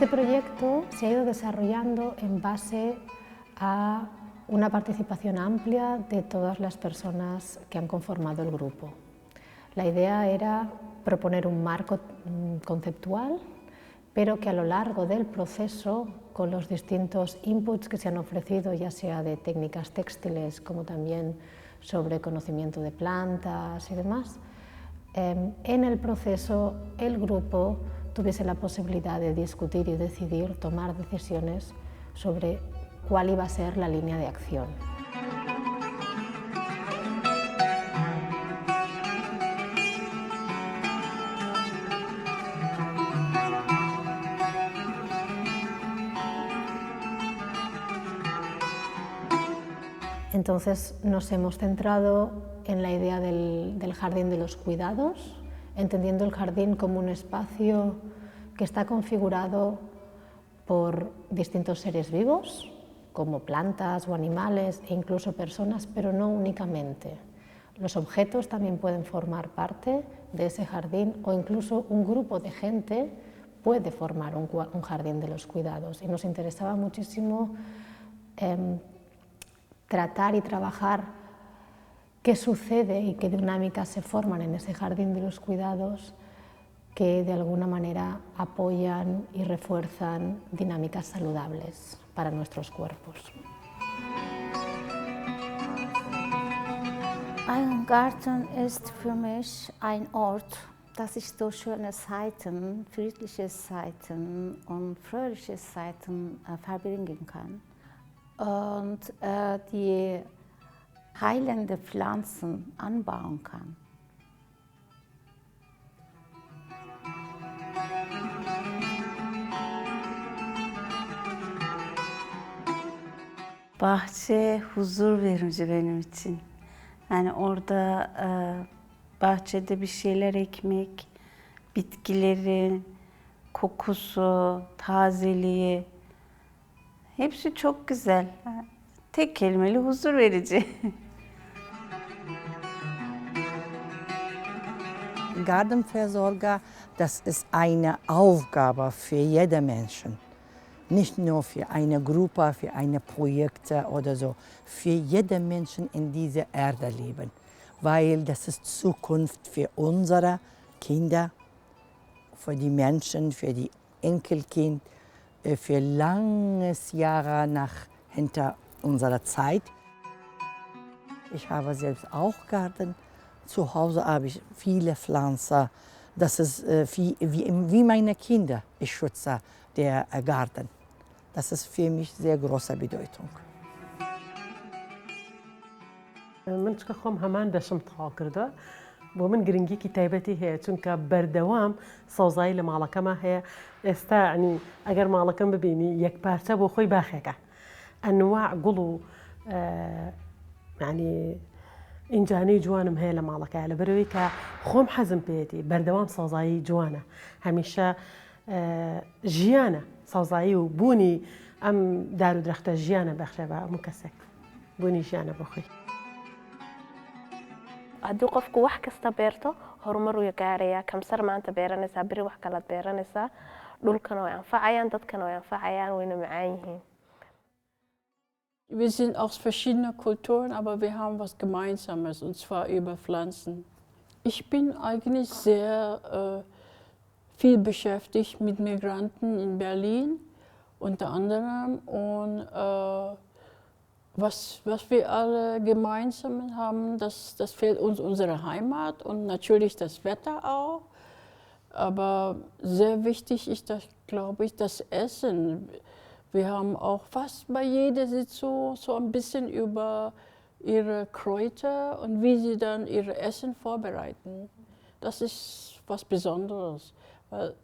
Este proyecto se ha ido desarrollando en base a una participación amplia de todas las personas que han conformado el grupo. La idea era proponer un marco conceptual, pero que a lo largo del proceso, con los distintos inputs que se han ofrecido, ya sea de técnicas textiles como también sobre conocimiento de plantas y demás, en el proceso el grupo tuviese la posibilidad de discutir y decidir, tomar decisiones sobre cuál iba a ser la línea de acción. Entonces nos hemos centrado en la idea del jardín de los cuidados, entendiendo el jardín como un espacio que está configurado por distintos seres vivos, como plantas o animales e incluso personas, pero no únicamente. Los objetos también pueden formar parte de ese jardín o incluso un grupo de gente puede formar un jardín de los cuidados. Y nos interesaba muchísimo tratar y trabajar qué sucede y qué dinámicas se forman en ese jardín de los cuidados que de alguna manera apoyan y refuerzan dinámicas saludables para nuestros cuerpos. Ein Garten ist für mich ein Ort, dass ich so schöne Zeiten, friedliche Zeiten und fröhliche Zeiten verbringen kann. Und die heilende Pflanzen anbauen kann. Bahçe huzur verici benim için. Yani orada bahçede bir şeyler ekmek, bitkilerin kokusu, tazeliği hepsi çok güzel. Tek kelimeli huzur verici. Gartenversorger, das ist eine Aufgabe für jeden Menschen. Nicht nur für eine Gruppe, für eine Projekte oder so, für jeden Menschen in dieser Erde leben. Weil das ist Zukunft für unsere Kinder, für die Menschen, für die Enkelkind, für langes Jahre hinter unserer Zeit. Ich habe selbst auch Garten. Zu Hause habe ich viele Pflanzen. Das ist wie meine Kinder. Ich schütze den Garten. Das ist für mich sehr große Bedeutung. من خۆم هەمان دەشم تاوا کردە بۆ من گرنگیکی تایبەتی هەیە چونکە بەردەوام سەوزایی لە ماڵەکەمە هەیە ئێستا ینی ئەگەر ماڵەکەم ببینی یەک پارچە بۆ خۆی باخێکە ئەنواع گوڵ و ینی ئینجانەی جوانم هەیە لە ماڵەکە لەبەرەوەی کە خۆم حەزم پێێتی بەردەوام سەوزایی جوانە هەمیشە ژیانە سەوزایی و بوونی ئەم دار و درەختە ژیانە بەخشە بە هەموو کەسێک بوونی ژیانە بۆ خۆی. haddii qofku wax kasta beerto horumar uu gaarayaa kamsar maanta beeranaysaa beri wax kala beeranaysaa dhulkana way anfacayaan dadkana way anfacayaan wayna macaan yihiin. Wir sind aus verschiedenen Kulturen, aber wir haben was Gemeinsames, und zwar über Pflanzen. Ich bin eigentlich sehr viel beschäftigt mit Migranten in Berlin unter anderem und was wir alle gemeinsam haben, das fehlt uns unsere Heimat und natürlich das Wetter auch. Aber sehr wichtig ist, glaube ich, das Essen. Wir haben auch fast bei jeder Sitzung so ein bisschen über ihre Kräuter und wie sie dann ihr Essen vorbereiten. Das ist was Besonderes. Weil,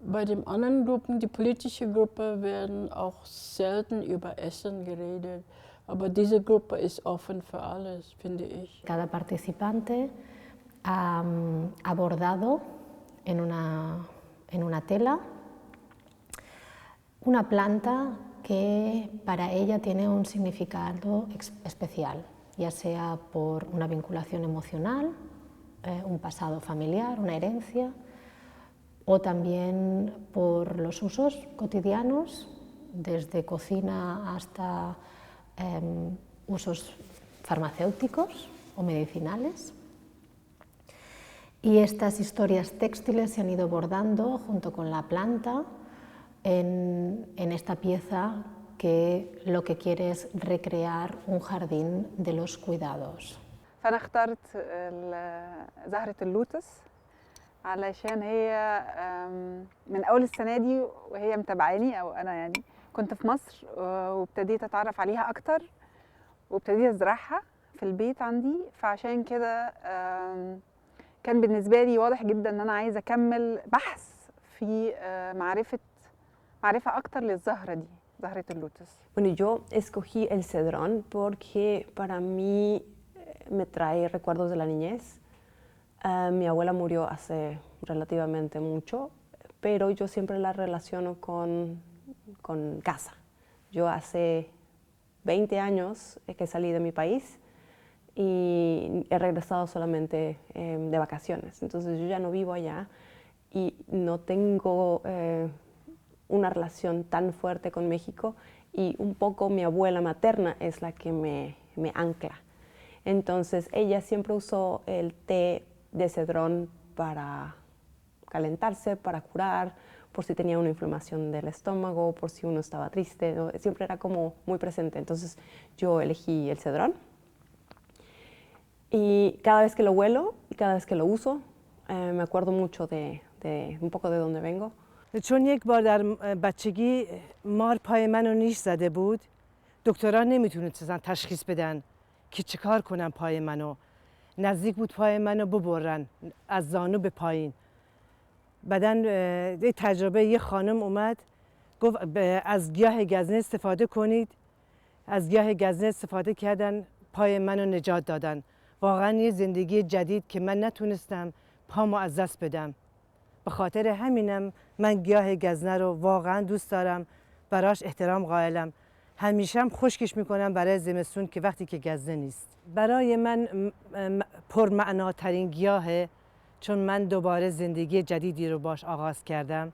bei den anderen Gruppen, die politische Gruppe, werden auch selten über Essen geredet. Aber diese Gruppe ist offen für alles, finde ich. Cada participante ha abordado en una tela una planta que para ella tiene un significado especial, ya sea por una vinculación emocional, un pasado familiar, una herencia, o también por los usos cotidianos, desde cocina hasta usos farmacéuticos o medicinales. Y estas historias textiles se han ido bordando junto con la planta en esta pieza que lo que quiere es recrear un jardín de los cuidados. فأنا اخترت زهرة اللوتس علشان هي من أول السنة دي وهي متابعاني، أو أنا يعني كنت في مصر وابتديت أتعرف عليها أكتر وابتديت أزرعها في البيت عندي، فعشان كده كان بالنسبة لي واضح جدا إن أنا عايزة أكمل بحث في معرفة أكتر للزهرة دي، زهرة اللوتس. Bueno, yo escogí el cedrón porque para mí me trae recuerdos de la niñez. Mi abuela murió hace relativamente mucho, pero yo siempre la relaciono con casa. Yo hace 20 años que salí de mi país y he regresado solamente de vacaciones. Entonces yo ya no vivo allá y no tengo una relación tan fuerte con México, y un poco mi abuela materna es la que me ancla. Entonces ella siempre usó el té de cedrón para calentarse, para curar, por si tenía una inflamación del estómago, por si uno estaba triste, ¿no? Siempre era como muy presente. Entonces yo elegí el cedrón y cada vez que lo huelo y cada vez que lo uso me acuerdo mucho de un poco de dónde vengo. چون یک بار در بچگی مار پای منو نیش زده بود، دکتران نمیتونستن تشخیص بدن که چیکار کنن پای منو. نزدیک بود پای منو ببرن از زانو به پایین. بعدن یه تجربه یه خانم اومد گفت از گیاه گزنه استفاده کنید. از گیاه گزنه استفاده کردن، پای منو نجات دادن. واقعا یه زندگی جدید که من نتونستم پامو از دست بدم. به خاطر همینم من گیاه گزنه رو واقعا دوست دارم، براش احترام قائلم. همیشه هم خشکش میکنم برای زمستون که وقتی که گزنه نیست. برای من پرمعناترین گیاهه، چون من دوباره زندگی جدیدی رو باش آغاز کردم.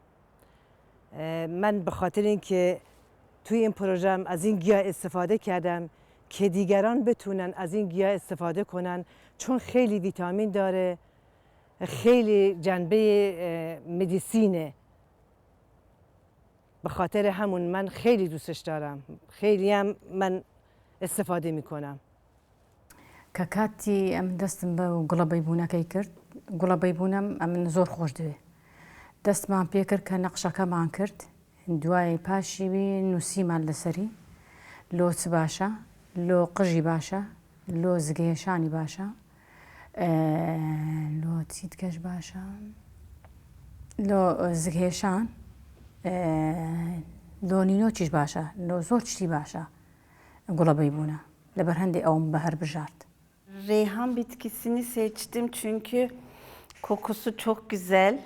من به خاطر اینکه توی این پروژه از این گیاه استفاده کردم که دیگران بتونن از این گیاه استفاده کنن، چون خیلی ویتامین داره، خیلی جنبه مدیسینه. به خاطر همون من خیلی دوستش دارم، خیلی هم من استفاده میکنم. کاتی ام دستم با گلابی بونا کی کرد، گلابی بونم ام زور خوش دوه. دست من پیکر که نقشه کمان کرد، دوای پاشی بی نوسی مال لسری، لوت باشا، لو قجی باشا، لو زگیشانی باشا، لو تید کش باشا، لو زگیشان، لو نینو چیش باشا، لو زور چی باشا، گلابی بونا. لبرهندی اون بهر بجارد. Reyhan bitkisini seçtim çünkü kokusu çok güzel.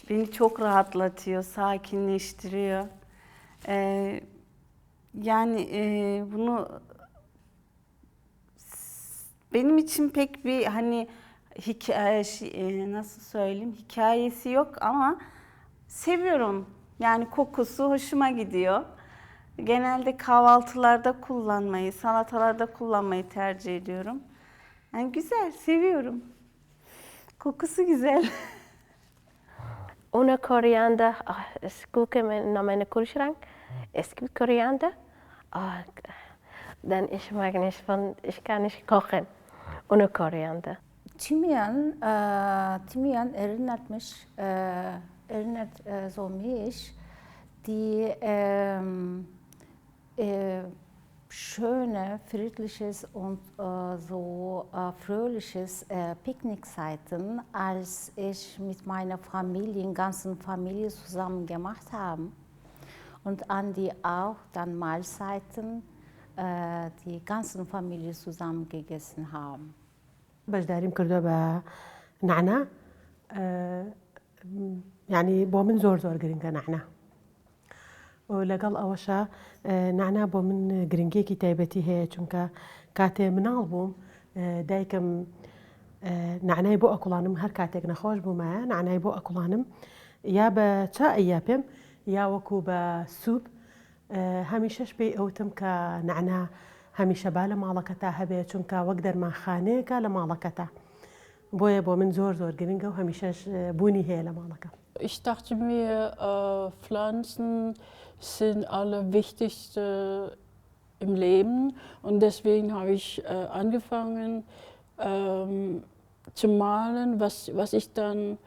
Beni çok rahatlatıyor, sakinleştiriyor. Bunu benim için pek bir hani nasıl söyleyeyim, hikayesi yok ama seviyorum. Yani kokusu hoşuma gidiyor. Genelde kahvaltılarda kullanmayı, salatalarda kullanmayı tercih ediyorum. Yani güzel, seviyorum. Kokusu güzel. Una koriander, koken naar mijn koelschrank. Es gibt Koriander. Dan ich mag nicht ich kann nicht kochen ohne Koriander. Thymian erinnert mich, so mich, die schöne, friedliches und so fröhliches Picknickzeiten, als ich mit meiner Familie, ganzen Familie zusammen gemacht habe. Und an die auch dann Mahlzeiten die ganzen Familie zusammen gegessen haben. بەشداریم کردووە بە نعنا، یعنی بۆ من زۆر گرنگە نعنا. و لەگەڵ ئەوەشە نعنا بۆ من گرنگێکی تایبەتی هەیە، چونکە کاتێ مناڵ بووم دایکم نعنای بۆ ئەکوڵانم هەر کاتێک نەخۆش بوومایە نعنای بۆ ئەکوڵانم یا بە چای یا پێم یا وەکو بە سوپ هەمیشەش پێی ئەوتم کە نعنا هەمیشە با لە ماڵەکەتا هەبێت چونکە وەک دەرمانخانەیەکە لە ماڵەکەتا بۆیە بۆ من زۆر زۆر گرنگە و هەمیشەش بوونی هەیە لە ماڵەکە. Ich dachte mir, Pflanzen sind allerwichtigste im Leben und deswegen habe ich angefangen zu malen, was ich dann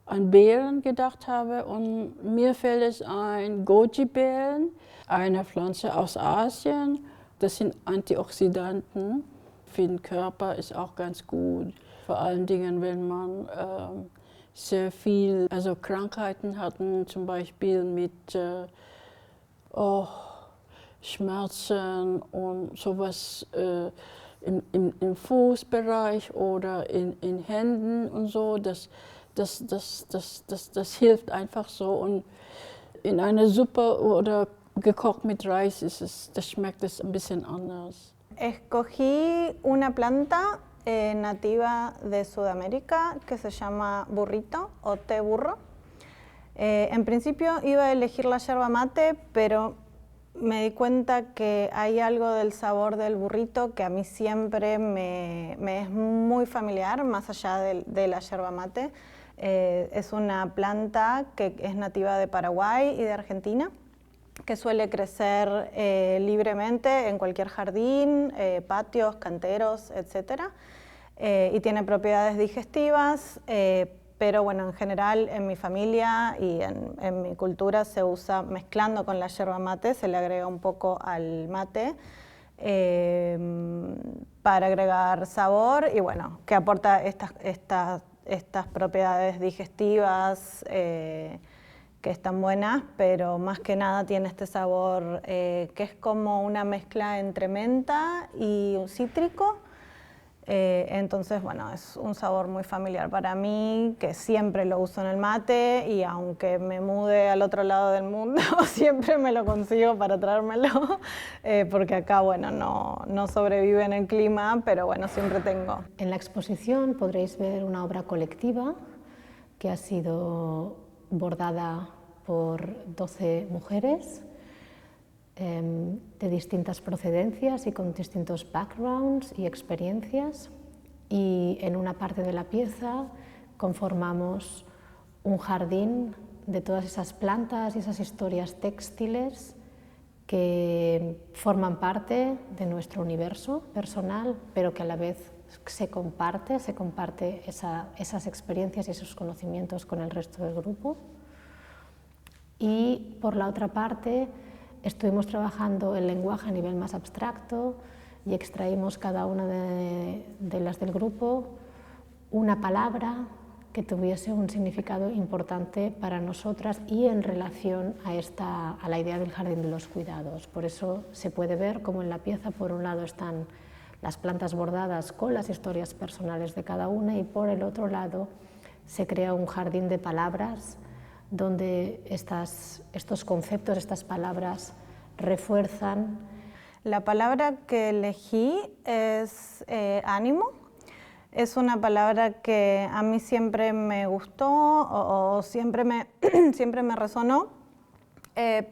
an Beeren gedacht habe und mir fällt es ein, Goji-Beeren, eine Pflanze aus Asien, das sind Antioxidanten, für den Körper ist auch ganz gut, vor allen Dingen wenn man sehr viel Krankheiten hatten, zum Beispiel mit Schmerzen und sowas im Fußbereich oder in Händen und so. Das hilft einfach so. Und in einer Suppe oder gekocht mit Reis das schmeckt es ein bisschen anders. Escogí una planta nativa de Sudamérica que se llama burrito o té burro. En principio iba a elegir la yerba mate, pero me di cuenta que hay algo del sabor del burrito que a mí siempre me es muy familiar, más allá de la yerba mate. Es una planta que es nativa de Paraguay y de Argentina, que suele crecer libremente en cualquier jardín, patios, canteros, etc. Y tiene propiedades digestivas, pero bueno, en general en mi familia y en mi cultura se usa mezclando con la yerba mate, se le agrega un poco al mate para agregar sabor y bueno, que aporta estas propiedades digestivas que están buenas, pero más que nada tiene este sabor que es como una mezcla entre menta y un cítrico. Entonces, bueno, es un sabor muy familiar para mí, que siempre lo uso en el mate y aunque me mude al otro lado del mundo, siempre me lo consigo para traérmelo, porque acá, bueno, no sobrevive en el clima, pero bueno, siempre tengo. En la exposición podréis ver una obra colectiva que ha sido bordada por 12 mujeres de distintas procedencias y con distintos backgrounds y experiencias, y en una parte de la pieza conformamos un jardín de todas esas plantas y esas historias textiles que forman parte de nuestro universo personal, pero que a la vez se comparte esas experiencias y esos conocimientos con el resto del grupo. Y por la otra parte estuvimos trabajando el lenguaje a nivel más abstracto y extraímos cada una de las del grupo una palabra que tuviese un significado importante para nosotras y en relación a la idea del jardín de los cuidados. Por eso se puede ver como en la pieza por un lado están las plantas bordadas con las historias personales de cada una y por el otro lado se crea un jardín de palabras donde estos conceptos, estas palabras refuerzan. La palabra que elegí es ánimo. Es una palabra que a mí siempre me gustó o siempre me resonó,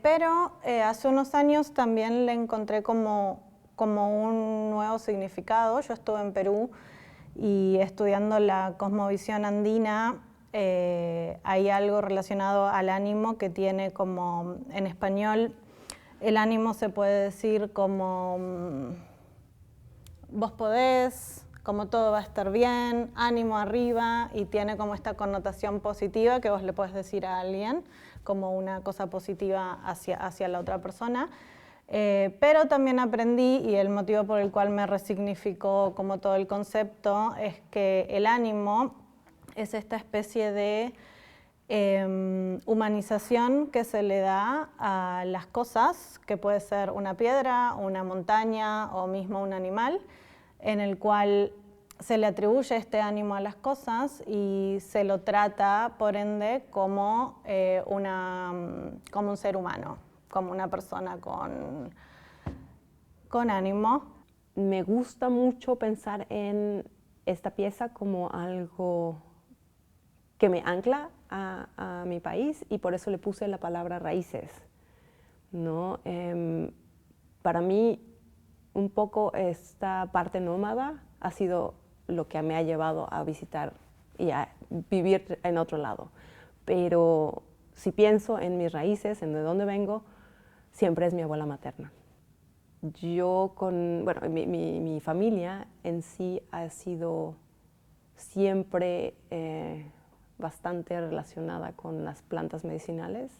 pero hace unos años también le encontré como un nuevo significado. Yo estuve en Perú y estudiando la cosmovisión andina, hay algo relacionado al ánimo que tiene como, en español, el ánimo se puede decir como vos podés, como todo va a estar bien, ánimo arriba, y tiene como esta connotación positiva que vos le podés decir a alguien, como una cosa positiva hacia la otra persona. Pero también aprendí, y el motivo por el cual me resignificó como todo el concepto, es que el ánimo es esta especie de humanización que se le da a las cosas, que puede ser una piedra, una montaña o mismo un animal, en el cual se le atribuye este ánimo a las cosas y se lo trata, por ende, como un ser humano, como una persona con ánimo. Me gusta mucho pensar en esta pieza como algo que me ancla a mi país y por eso le puse la palabra raíces, ¿no? Para mí, un poco esta parte nómada ha sido lo que me ha llevado a visitar y a vivir en otro lado. Pero si pienso en mis raíces, en de dónde vengo, siempre es mi abuela materna. Mi familia en sí ha sido siempre bastante relacionada con las plantas medicinales.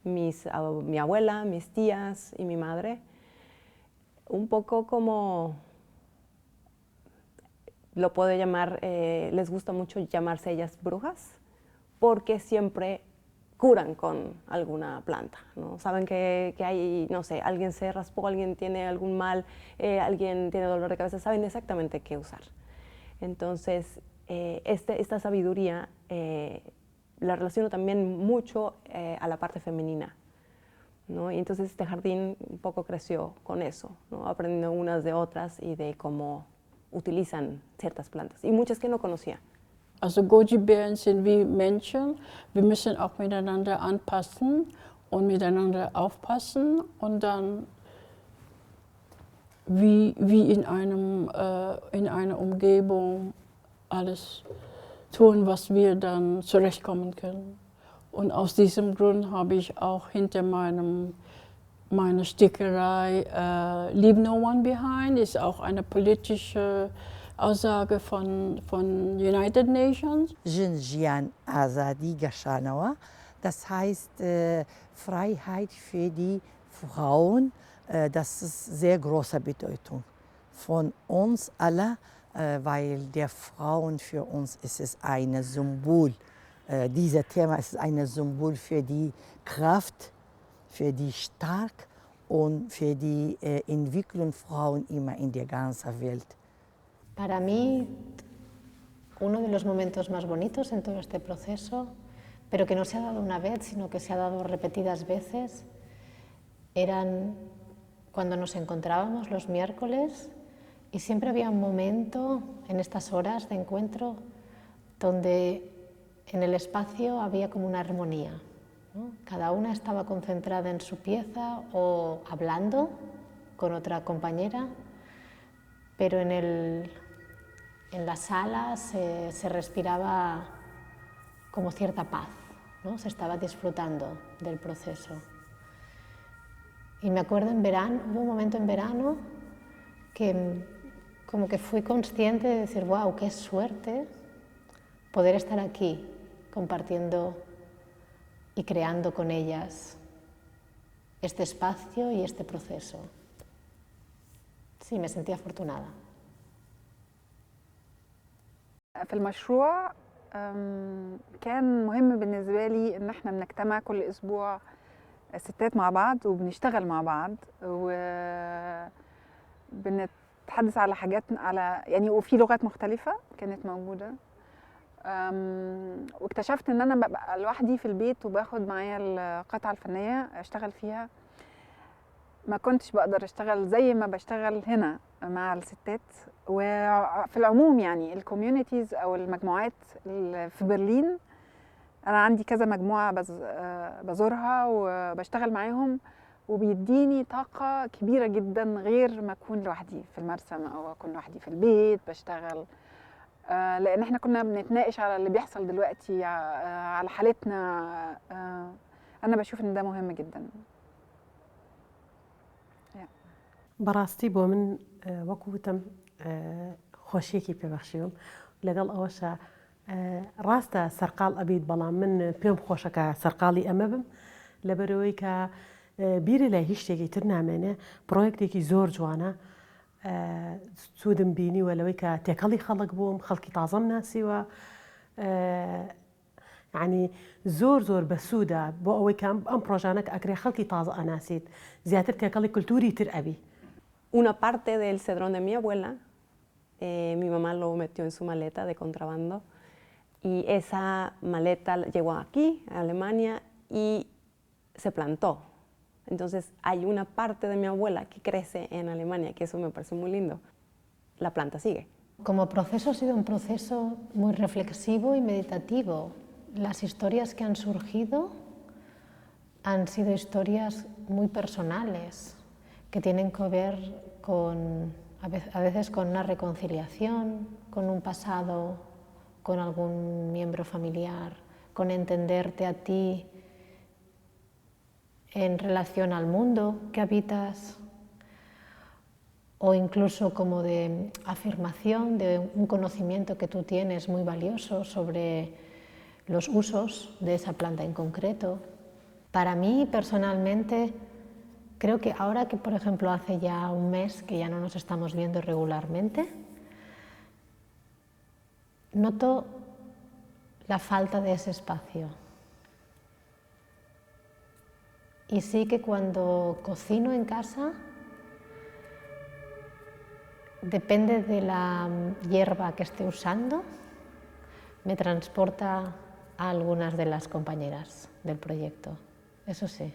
Mi abuela, mis tías y mi madre, un poco como lo puedo llamar, les gusta mucho llamarse ellas brujas, porque siempre curan con alguna planta, ¿no? Saben que hay, no sé, alguien se raspó, alguien tiene algún mal, alguien tiene dolor de cabeza, saben exactamente qué usar. Entonces, esta sabiduría la relaciono también mucho a la parte femenina, ¿no? Y entonces este jardín un poco creció con eso, ¿no? Aprendiendo unas de otras y de cómo utilizan ciertas plantas, y muchas que no conocía. Also Goji-Bären sind wie Menschen. Wir müssen auch miteinander anpassen und miteinander aufpassen und dann wie in einer Umgebung alles tun, was wir dann zurechtkommen können. Und aus diesem Grund habe ich auch hinter meiner Stickerei Leave No One Behind, ist auch eine politische Aussage von United Nations. Jinjian Azadi Gashanawa, das heißt Freiheit für die Frauen, das ist sehr große Bedeutung von uns alle, weil der Frauen für uns ist es ein Symbol. Dieses Thema ist ein Symbol für die Kraft, für die Stark und für die Entwicklung Frauen immer in der ganzen Welt. Para mí, uno de los momentos más bonitos en todo este proceso, pero que no se ha dado una vez, sino que se ha dado repetidas veces, eran cuando nos encontrábamos los miércoles y siempre había un momento en estas horas de encuentro donde en el espacio había como una armonía, ¿no? Cada una estaba concentrada en su pieza o hablando con otra compañera, pero en la sala se respiraba como cierta paz, ¿no? Se estaba disfrutando del proceso. Y me acuerdo en verano, hubo un momento en verano que como que fui consciente de decir, wow, qué suerte poder estar aquí compartiendo y creando con ellas este espacio y este proceso. Sí, me sentí afortunada. في المشروع كان مهم بالنسبة لي إن احنا بنجتمع كل أسبوع ستات مع بعض وبنشتغل مع بعض وبنتحدث على حاجات يعني وفي لغات مختلفة كانت موجودة. واكتشفت إن أنا ببقى لوحدي في البيت وباخد معايا القطعة الفنية أشتغل فيها، ما كنتش بقدر أشتغل زي ما بشتغل هنا مع الستات. وفي العموم يعني الكوميونيتيز أو المجموعات في برلين، أنا عندي كذا مجموعة بزورها وبشتغل معاهم، وبيديني طاقة كبيرة جدا غير ما أكون لوحدي في المرسم أو أكون لوحدي في البيت بشتغل، لأن احنا كنا بنتناقش على اللي بيحصل دلوقتي على حالتنا. أنا بشوف إن ده مهم جدا. بەڕاستی بۆ من وەکوتم خۆشیەکی پێبەخشیوم لەگەڵ ئەوەشە ڕاستە سەرقاڵ ئەبیت، بەڵام من پێم خۆشەکە سەرقاڵی ئەمە بم لەبەرەوەی کە بیرە لای هیچ شتێکی تر نامێنێ. پرۆیەکتێکی زۆر جوانە سوودم بینیوە لەوەی کە تێکەڵی خەڵک بووم، خەڵکی تازەم ناسیوە، یعنی زۆر بە سوودە بۆ ئەوەی کە ئەم پرۆژانە ئەکرێ خەڵکی تازە ئەناسیت، زیاتر تێکەڵی کولتوری تر ئەبی. Una parte del cedrón de mi abuela, mi mamá lo metió en su maleta de contrabando y esa maleta llegó aquí, a Alemania, y se plantó. Entonces hay una parte de mi abuela que crece en Alemania, que eso me parece muy lindo. La planta sigue. Como proceso ha sido un proceso muy reflexivo y meditativo. Las historias que han surgido han sido historias muy personales, que tienen que ver con, a veces con una reconciliación, con un pasado, con algún miembro familiar, con entenderte a ti en relación al mundo que habitas, o incluso como de afirmación de un conocimiento que tú tienes muy valioso sobre los usos de esa planta en concreto. Para mí, personalmente, creo que ahora que, por ejemplo, hace ya un mes que ya no nos estamos viendo regularmente, noto la falta de ese espacio. Y sí que cuando cocino en casa, depende de la hierba que esté usando, me transporta a algunas de las compañeras del proyecto, eso sí.